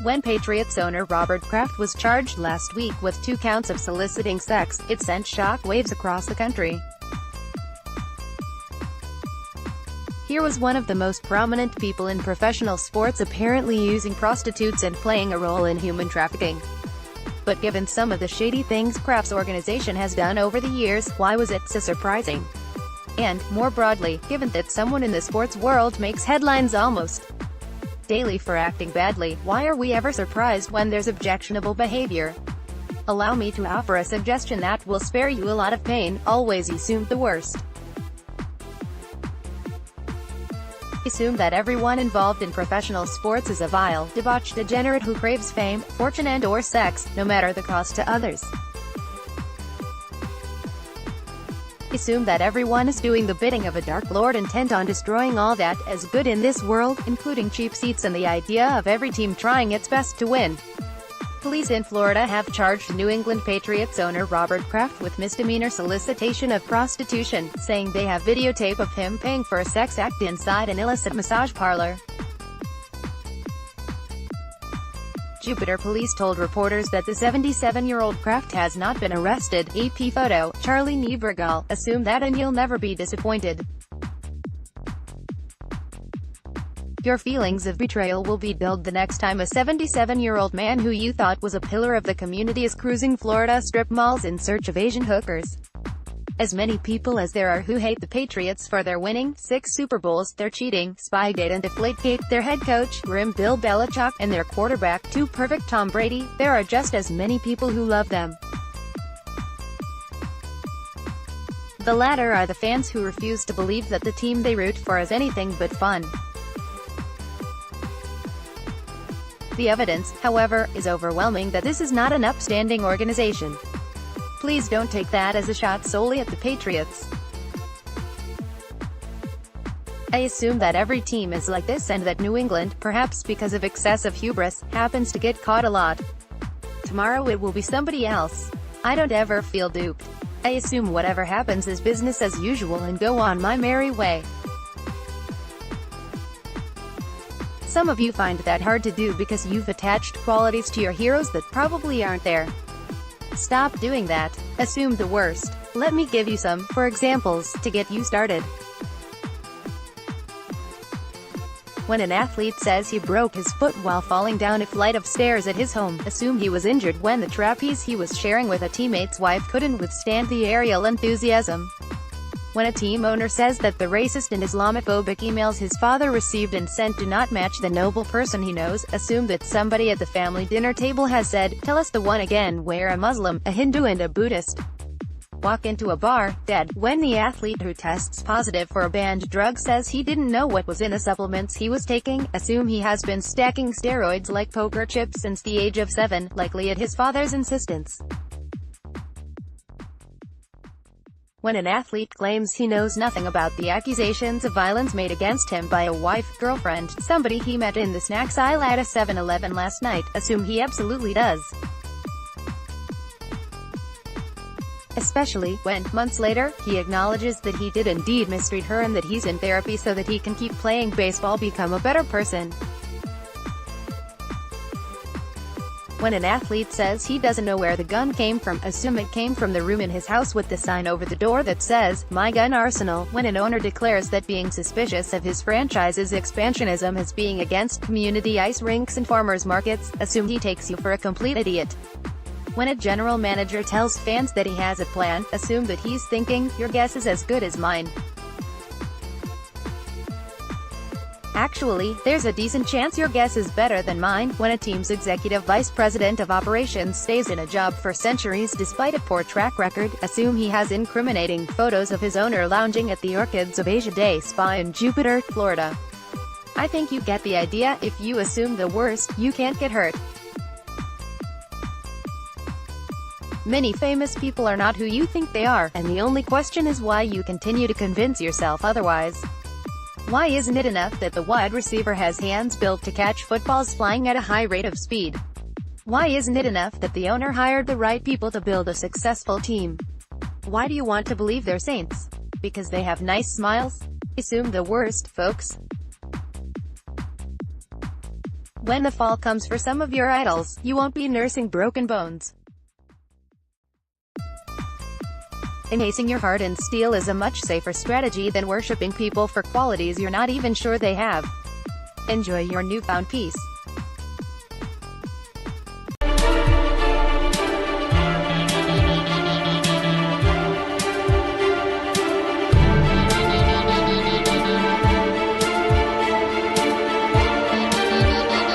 When Patriots owner Robert Kraft was charged last week with 2 counts of soliciting sex, it sent shockwaves across the country. Here was one of the most prominent people in professional sports apparently using prostitutes and playing a role in human trafficking. But given some of the shady things Kraft's organization has done over the years, why was it so surprising? And, more broadly, given that someone in the sports world makes headlines almost daily for acting badly, why are we ever surprised when there's objectionable behavior? Allow me to offer a suggestion that will spare you a lot of pain: always assume the worst. Assume that everyone involved in professional sports is a vile, debauched degenerate who craves fame, fortune and/or sex, no matter the cost to others. Assume that everyone is doing the bidding of a dark lord intent on destroying all that is good in this world, including cheap seats and the idea of every team trying its best to win. Police in Florida have charged New England Patriots owner Robert Kraft with misdemeanor solicitation of prostitution, saying they have videotape of him paying for a sex act inside an illicit massage parlor. Jupiter police told reporters that the 77-year-old Kraft has not been arrested. AP photo, Charlie Niebergall. Assume that and you'll never be disappointed. Your feelings of betrayal will be dulled the next time a 77-year-old man who you thought was a pillar of the community is cruising Florida strip malls in search of Asian hookers. As many people as there are who hate the Patriots for their winning 6 Super Bowls, their cheating, Spygate and Deflategate, their head coach, grim Bill Belichick, and their quarterback, too perfect Tom Brady, there are just as many people who love them. The latter are the fans who refuse to believe that the team they root for is anything but fun. The evidence, however, is overwhelming that this is not an upstanding organization. Please don't take that as a shot solely at the Patriots. I assume that every team is like this and that New England, perhaps because of excessive hubris, happens to get caught a lot. Tomorrow it will be somebody else. I don't ever feel duped. I assume whatever happens is business as usual and go on my merry way. Some of you find that hard to do because you've attached qualities to your heroes that probably aren't there. Stop doing that. Assume the worst. Let me give you some, for examples, to get you started. When an athlete says he broke his foot while falling down a flight of stairs at his home, assume he was injured when the trapeze he was sharing with a teammate's wife couldn't withstand the aerial enthusiasm. When a team owner says that the racist and Islamophobic emails his father received and sent do not match the noble person he knows, assume that somebody at the family dinner table has said, "Tell us the one again," where a Muslim, a Hindu and a Buddhist walk into a bar, dead. When the athlete who tests positive for a banned drug says he didn't know what was in the supplements he was taking, assume he has been stacking steroids like poker chips since the age of 7, likely at his father's insistence. When an athlete claims he knows nothing about the accusations of violence made against him by a wife, girlfriend, somebody he met in the snacks aisle at a 7-Eleven last night, assume he absolutely does. Especially when, months later, he acknowledges that he did indeed mistreat her and that he's in therapy so that he can keep playing baseball, become a better person. When an athlete says he doesn't know where the gun came from, assume it came from the room in his house with the sign over the door that says, "My Gun Arsenal." When an owner declares that being suspicious of his franchise's expansionism is being against community ice rinks and farmers markets, assume he takes you for a complete idiot. When a general manager tells fans that he has a plan, assume that he's thinking, "Your guess is as good as mine." Actually, there's a decent chance your guess is better than mine. When a team's executive vice president of operations stays in a job for centuries despite a poor track record, assume he has incriminating photos of his owner lounging at the Orchids of Asia Day Spa in Jupiter, Florida. I think you get the idea. If you assume the worst, you can't get hurt. Many famous people are not who you think they are, and the only question is why you continue to convince yourself otherwise. Why isn't it enough that the wide receiver has hands built to catch footballs flying at a high rate of speed? Why isn't it enough that the owner hired the right people to build a successful team? Why do you want to believe they're saints? Because they have nice smiles? Assume the worst, folks. When the fall comes for some of your idols, you won't be nursing broken bones. Encasing your heart in steel is a much safer strategy than worshipping people for qualities you're not even sure they have. Enjoy your newfound peace.